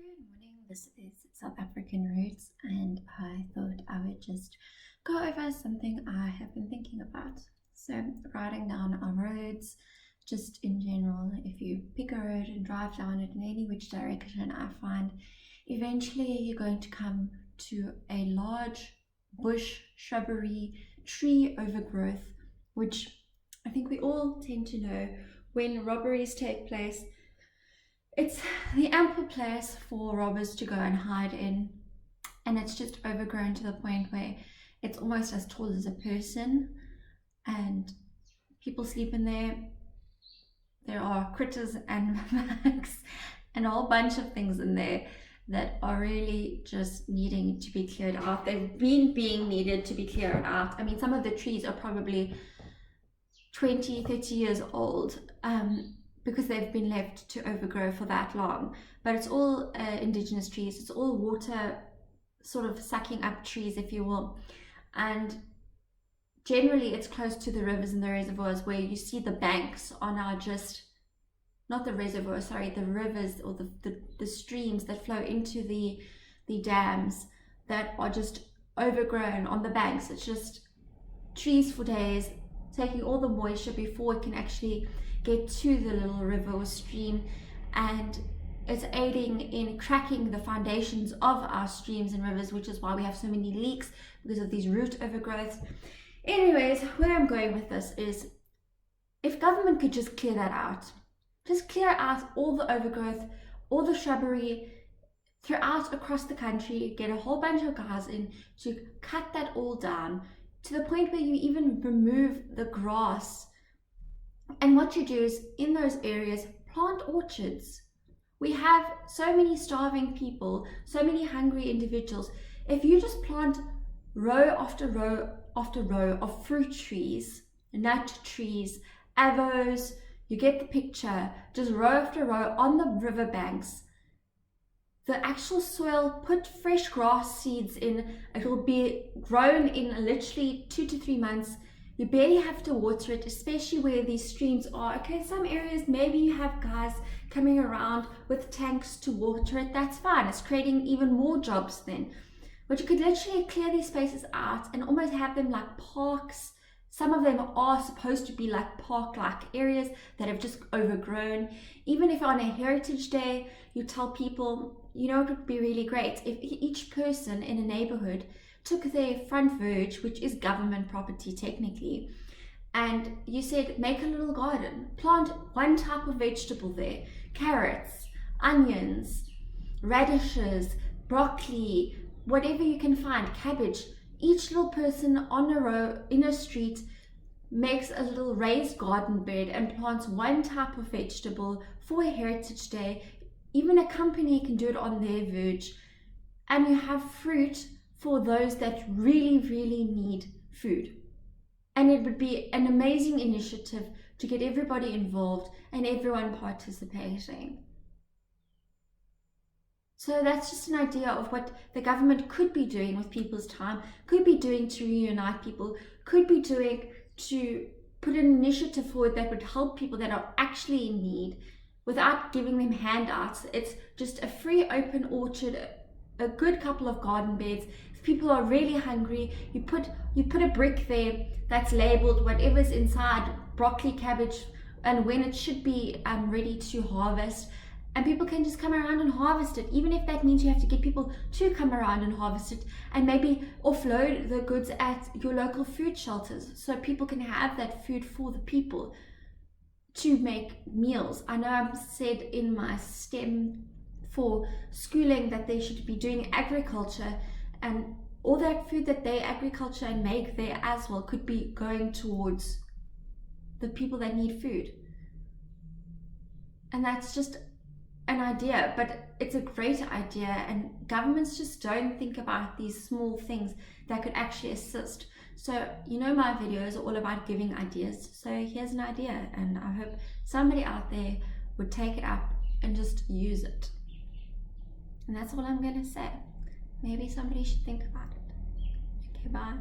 Good morning, this is South African Roots, and I thought I would just go over something I have been thinking about. So, riding down our roads, just in general, if you pick a road and drive down it in any which direction, I find eventually you're going to come to a large bush, shrubbery, tree overgrowth, which I think we all tend to know when robberies take place. It's the ample place for robbers to go and hide in, and it's just overgrown to the point where it's almost as tall as a person, and people sleep in there. There are critters and bugs and a whole bunch of things in there that are really just needing to be cleared out. They've been being needed to be cleared out. I mean, some of the trees are probably 20-30 years old, because they've been left to overgrow for that long. But it's all indigenous trees. It's all water sort of sucking up trees, if you will. And generally it's close to the rivers and the reservoirs, where you see the banks are now just, not the reservoir, sorry, the rivers or the streams that flow into the dams that are just overgrown on the banks. It's just trees for days, taking all the moisture before it can actually get to the little river or stream, and it's aiding in cracking the foundations of our streams and rivers, which is why we have so many leaks, because of these root overgrowths. Anyways, where I'm going with this is, if government could just clear that out, just clear out all the overgrowth, all the shrubbery throughout across the country, get a whole bunch of guys in to cut that all down to the point where you even remove the grass. And what you do is, in those areas, plant orchards. We have so many starving people, so many hungry individuals. If you just plant row after row after row of fruit trees, nut trees, avos, you get the picture, just row after row on the riverbanks, the actual soil, put fresh grass seeds in, it will be grown in literally 2 to 3 months. You barely have to water it, especially where these streams are. Okay, some areas, maybe you have guys coming around with tanks to water it. That's fine. It's creating even more jobs then. But you could literally clear these spaces out and almost have them like parks. Some of them are supposed to be like park-like areas that have just overgrown. Even if on a Heritage Day, you tell people, you know, it would be really great if each person in a neighborhood took their front verge, which is government property technically, and you said, make a little garden, plant one type of vegetable there, carrots, onions, radishes, broccoli, whatever you can find, cabbage. Each little person on a row in a street makes a little raised garden bed and plants one type of vegetable for a Heritage Day. Even a company can do it on their verge, and you have fruit for those that really, really need food. And it would be an amazing initiative to get everybody involved and everyone participating. So that's just an idea of what the government could be doing with people's time, could be doing to reunite people, could be doing to put an initiative forward that would help people that are actually in need without giving them handouts. It's just a free open orchard, a good couple of garden beds. If people are really hungry, you put a brick there that's labeled whatever's inside, broccoli, cabbage, and when it should be ready to harvest, and people can just come around and harvest it, even if that means you have to get people to come around and harvest it, and maybe offload the goods at your local food shelters so people can have that food for the people to make meals. I know I've said in my STEM for schooling that they should be doing agriculture, and all that food that they agriculture and make there as well could be going towards the people that need food. And that's just an idea, but it's a great idea, and governments just don't think about these small things that could actually assist. So, you know, my videos are all about giving ideas. So here's an idea, and I hope somebody out there would take it up and just use it. And that's all I'm going to say. Maybe somebody should think about it. Okay, bye.